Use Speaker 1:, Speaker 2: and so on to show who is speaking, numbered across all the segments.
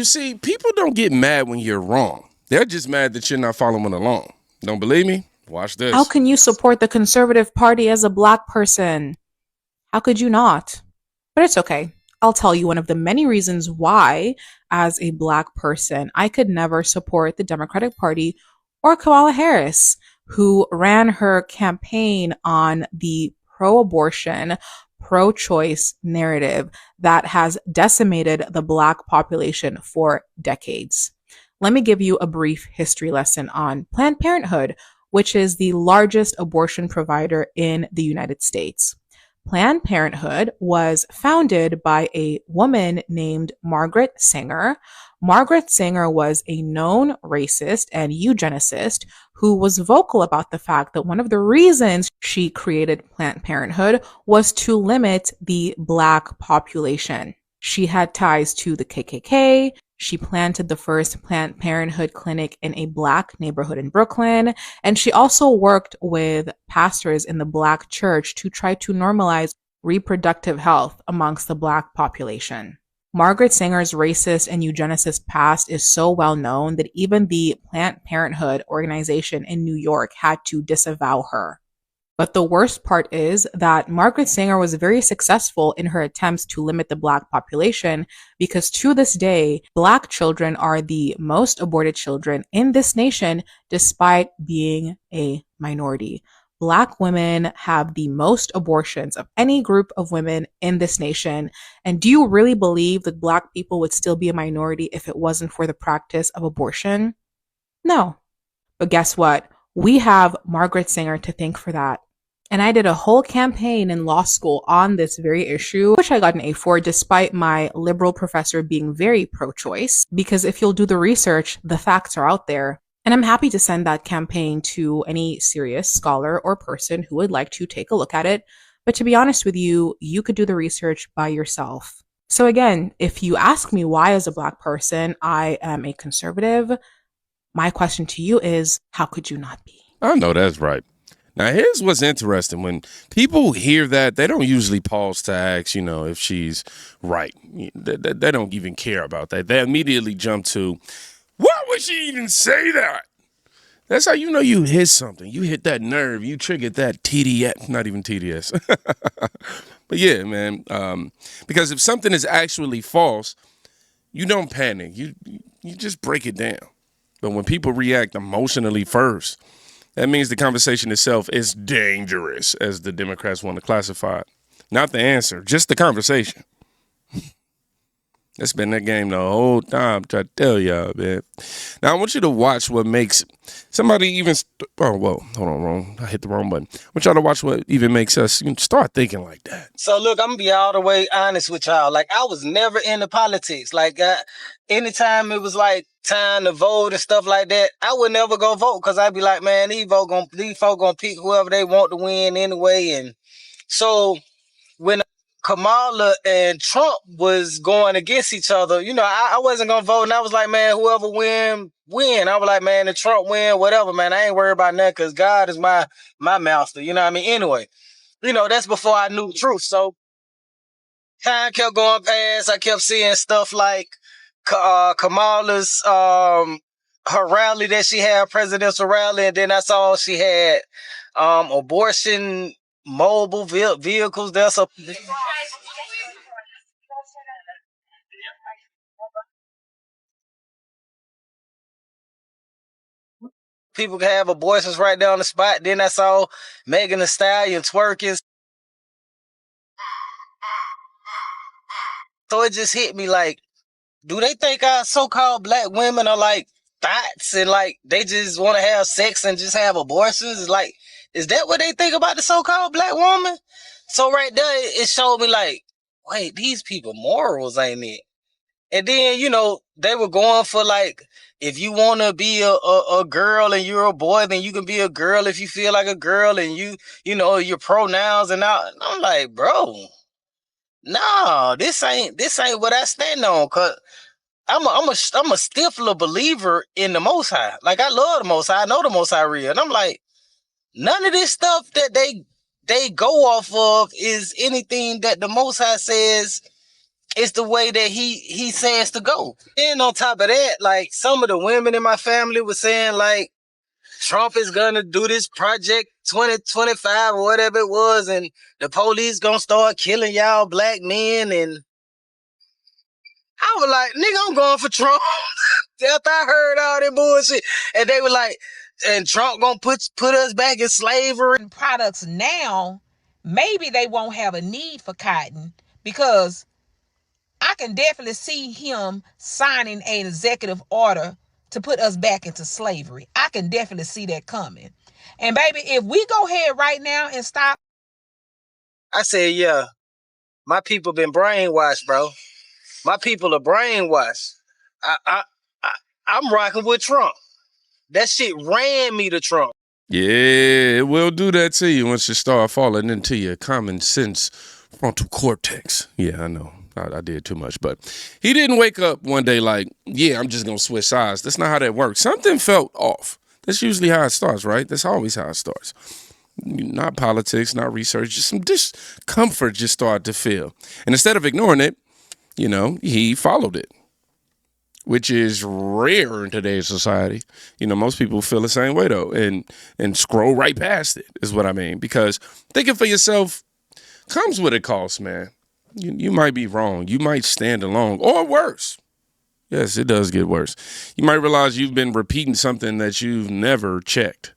Speaker 1: You see, people don't get mad when you're wrong. They're just mad that you're not following along. Don't believe me? Watch
Speaker 2: How
Speaker 1: this.
Speaker 2: can you support the Conservative Party as a black person? How could you not? But it's okay. I'll tell you one of the many reasons why, as a black person, I could never support the Democratic Party or Kamala Harris, who ran her campaign on the pro abortion, pro choice narrative that has decimated the black population for decades. Let me give you a brief history lesson on Planned Parenthood, which is the largest abortion provider in the United States. Planned Parenthood was founded by a woman named Margaret Sanger. Margaret Sanger was a known racist and eugenicist who was vocal about the fact that one of the reasons she created Planned Parenthood was to limit the black population. She had ties to the KKK. She planted the first Planned Parenthood clinic in a black neighborhood in Brooklyn. And she also worked with pastors in the black church to try to normalize reproductive health amongst the black population. Margaret Sanger's racist and eugenicist past is so well known that even the Planned Parenthood organization in New York had to disavow her. But the worst part is that Margaret Sanger was very successful in her attempts to limit the black population because to this day, black children are the most aborted children in this nation despite being a minority. Black women have the most abortions of any group of women in this nation. And do you really believe that black people would still be a minority if it wasn't for the practice of abortion? No. But guess what? We have Margaret Sanger to thank for that. And I did a whole campaign in law school on this very issue, which I got an A for despite my liberal professor being very pro-choice. Because if you'll do the research, the facts are out there. And I'm happy to send that campaign to any serious scholar or person who would like to take a look at it. But to be honest with you, you could do the research by yourself. So again, if you ask me why as a black person I am a conservative, my question to you is, how could you not be?
Speaker 1: I know that's right. Now, here's what's interesting. When people hear that, they don't usually pause to ask, if she's right. They don't even care about that. They immediately jump to, why would she even say that? That's how you know you hit something. You hit that nerve. You triggered that TDS, not even TDS. But yeah, man, because if something is actually false, you don't panic. You just break it down. But when people react emotionally first, that means the conversation itself is dangerous, as the Democrats want to classify it. Not the answer, just the conversation. That's been that game the whole time, try to tell y'all, man. Now, I want you to watch what makes somebody even... hold on, wrong. I hit the wrong button. I want y'all to watch what even makes us start thinking like that.
Speaker 3: So, look, I'm going to be all the way honest with y'all. Like, I was never into politics. Like, anytime it was, like, time to vote and stuff like that, I would never go vote because I'd be like, man, these folk going to pick whoever they want to win anyway. And so, when Kamala and Trump was going against each other, I wasn't going to vote. And I was like, man, whoever win. I was like, man, the Trump win, whatever, man. I ain't worried about nothing because God is my master. You know what I mean? Anyway, that's before I knew the truth. So time kept going past. I kept seeing stuff like Kamala's, her rally that she had, presidential rally. And then I saw she had abortion mobile vehicles. That's a... People can have abortions right there on the spot. Then I saw Megan Thee Stallion twerking. So it just hit me like, do they think our so-called black women are like thoughts and like they just want to have sex and just have abortions? Like, is that what they think about the so-called black woman? So right there, it showed me like, wait, these people morals ain't it? And then, they were going for like, if you want to be a girl and you're a boy, then you can be a girl if you feel like a girl and your pronouns and all. I'm like, bro, no, this ain't what I stand on. Cause I'm a stiffler believer in the Most High. Like, I love the Most High. I know the Most High real. And I'm like, none of this stuff that they go off of is anything that the Most High says it's the way that he says to go. And on top of that, like some of the women in my family were saying like Trump is gonna do this project 2025 or whatever it was, and the police gonna start killing y'all black men. And I was like, nigga, I'm going for Trump. After I heard all that bullshit, and they were like, and Trump gonna put us back in slavery.
Speaker 4: Products now, maybe they won't have a need for cotton, because I can definitely see him signing an executive order to put us back into slavery. I can definitely see that coming. And baby, if we go ahead right now and stop.
Speaker 3: I said, yeah, my people been brainwashed, bro. My people are brainwashed. I'm rocking with Trump. That shit ran me to Trump.
Speaker 1: Yeah, it will do that to you once you start falling into your common sense frontal cortex. Yeah, I know. I did too much, but he didn't wake up one day like, yeah, I'm just going to switch sides. That's not how that works. Something felt off. That's usually how it starts, right? That's always how it starts. Not politics, not research, just some discomfort just started to feel. And instead of ignoring it, he followed it, which is rare in today's society. Most people feel the same way, though, and scroll right past it, is what I mean. Because thinking for yourself comes with a cost, man. You might be wrong. You might stand alone, or worse. Yes, it does get worse. You might realize you've been repeating something that you've never checked.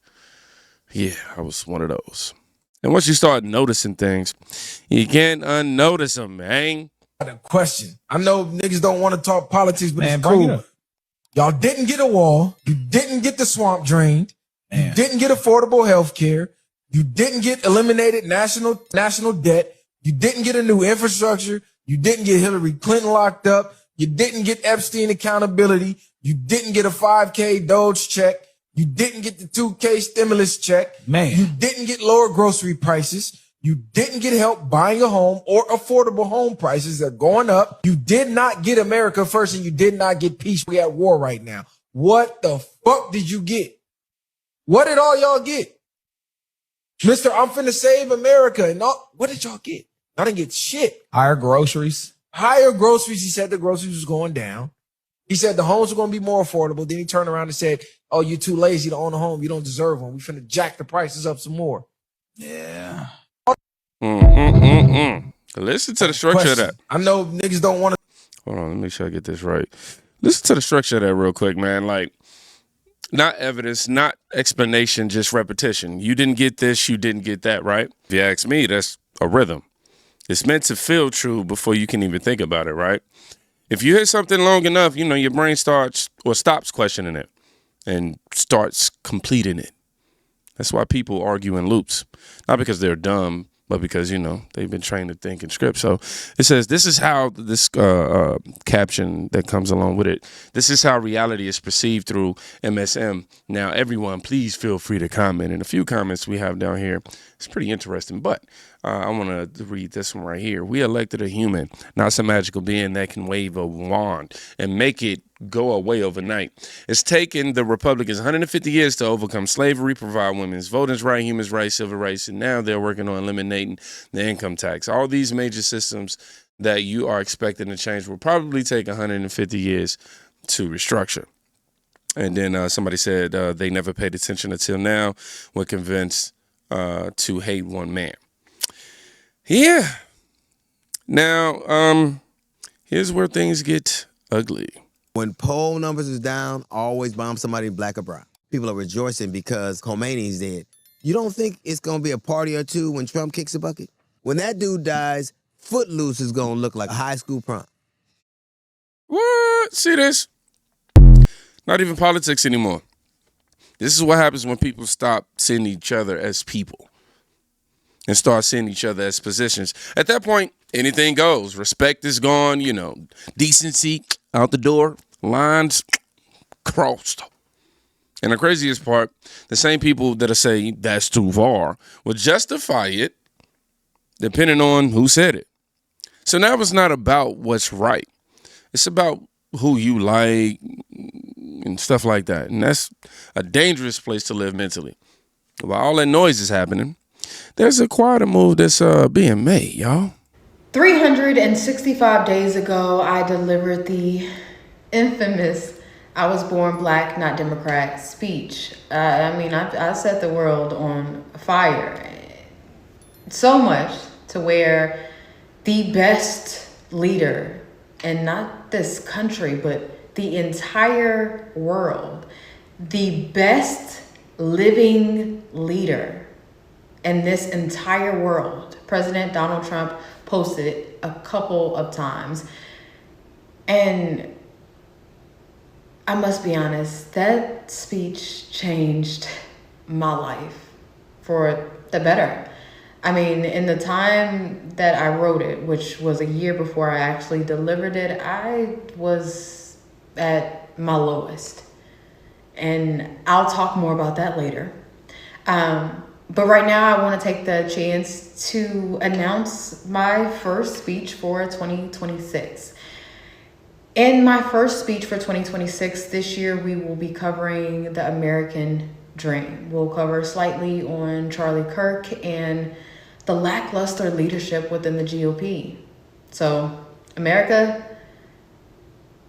Speaker 1: Yeah, I was one of those. And once you start noticing things, you can't unnotice them, man.
Speaker 5: A question. I know niggas don't want to talk politics, but it's cool. Y'all didn't get a wall. You didn't get the swamp drained. Man. You didn't get affordable health care. You didn't get eliminated national debt. You didn't get a new infrastructure. You didn't get Hillary Clinton locked up. You didn't get Epstein accountability. You didn't get a 5K Doge check. You didn't get the 2K stimulus check. Man. You didn't get lower grocery prices. You didn't get help buying a home or affordable home prices that are going up. You did not get America first, and you did not get peace. We at war right now. What the fuck did you get? What did all y'all get? Mr. I'm finna save America and all. What did y'all get? Y'all didn't get shit.
Speaker 6: Higher groceries.
Speaker 5: Higher groceries. He said the groceries was going down. He said the homes were going to be more affordable. Then he turned around and said, oh, you're too lazy to own a home. You don't deserve one. We finna jack the prices up some more.
Speaker 6: Yeah.
Speaker 1: Listen to the structure of that.
Speaker 5: I know niggas don't want to.
Speaker 1: Hold on, let me make sure I get this right. Listen to the structure of that real quick, man. Like, not evidence, not explanation, just repetition. You didn't get this, you didn't get that, right? If you ask me, that's a rhythm. It's meant to feel true before you can even think about it, right? If you hear something long enough, your brain starts or stops questioning it and starts completing it. That's why people argue in loops. Not because they're dumb, but because, they've been trained to think in script. So it says, this is how this caption that comes along with it. This is how reality is perceived through MSM. Now, everyone, please feel free to comment. And a few comments we have down here, it's pretty interesting. But I want to read this one right here. We elected a human, not some magical being that can wave a wand and make it go away overnight. It's taken the Republicans 150 years to overcome slavery, provide women's voting rights, human rights, civil rights, and now they're working on eliminating the income tax. All these major systems that you are expecting to change will probably take 150 years to restructure. And then somebody said they never paid attention until now, were convinced to hate one man. Yeah. Now, here's where things get ugly.
Speaker 7: When poll numbers is down, always bomb somebody black or brown. People are rejoicing because Khomeini's dead. You don't think it's going to be a party or two when Trump kicks a bucket? When that dude dies, Footloose is going to look like a high school prom.
Speaker 1: What? See this? Not even politics anymore. This is what happens when people stop seeing each other as people and start seeing each other as positions. At that point, anything goes. Respect is gone, decency out the door, lines crossed. And the craziest part, the same people that are saying that's too far will justify it depending on who said it. So now it's not about what's right. It's about who you like and stuff like that. And that's a dangerous place to live mentally. While all that noise is happening, there's a quieter move that's being made, y'all.
Speaker 8: 365 days ago, I delivered the infamous "I was born black, not Democrat" speech. I set the world on fire. So much to where the best leader, and not this country, but the entire world, the best living leader in this entire world, President Donald Trump, posted it a couple of times. And I must be honest, that speech changed my life for the better. I mean, in the time that I wrote it, which was a year before I actually delivered it, I was at my lowest. And I'll talk more about that later. But right now, I want to take the chance to announce my first speech for 2026. In my first speech for 2026 this year, we will be covering the American dream. We'll cover slightly on Charlie Kirk and the lackluster leadership within the GOP. So, America,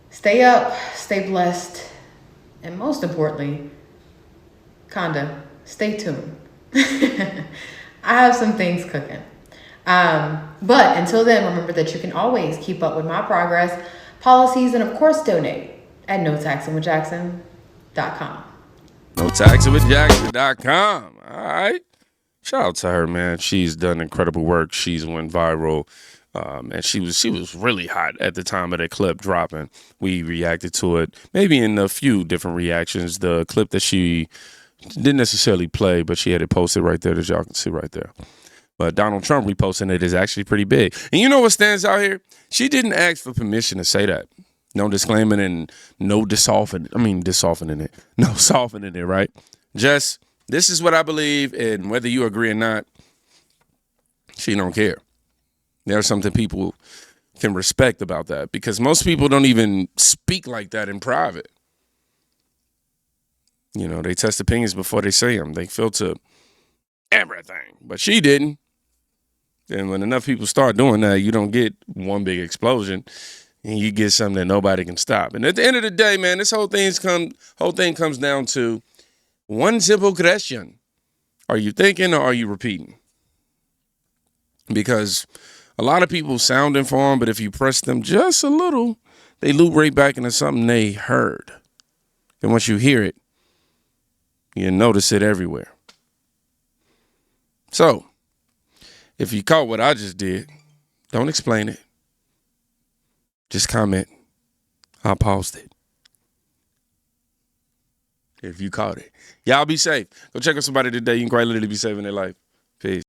Speaker 8: stay up, stay blessed, and most importantly, kinda, stay tuned. I have some things cooking. But until then, remember that you can always keep up with my progress, policies, and of course donate at notaxingwithjackson.com.
Speaker 1: Notaxingwithjackson.com. All right. Shout out to her, man. She's done incredible work. She's went viral. And she was really hot at the time of that clip dropping. We reacted to it, maybe in a few different reactions. The clip that she didn't necessarily play, but she had it posted right there that y'all can see right there. But Donald Trump reposting it is actually pretty big. And you know what stands out here? She didn't ask for permission to say that. No disclaimer and no softening it. No softening it, right? Just, this is what I believe, and whether you agree or not, she don't care. There's something people can respect about that, because most people don't even speak like that in private. You know, they test opinions before they say them. They filter everything. But she didn't. And when enough people start doing that, you don't get one big explosion, and you get something that nobody can stop. And at the end of the day, man, this whole thing comes down to one simple question. Are you thinking or are you repeating? Because a lot of people sound informed, but if you press them just a little, they loop right back into something they heard. And once you hear it, you notice it everywhere. So, if you caught what I just did, don't explain it. Just comment. I paused it. If you caught it. Y'all be safe. Go check on somebody today. You can quite literally be saving their life. Peace.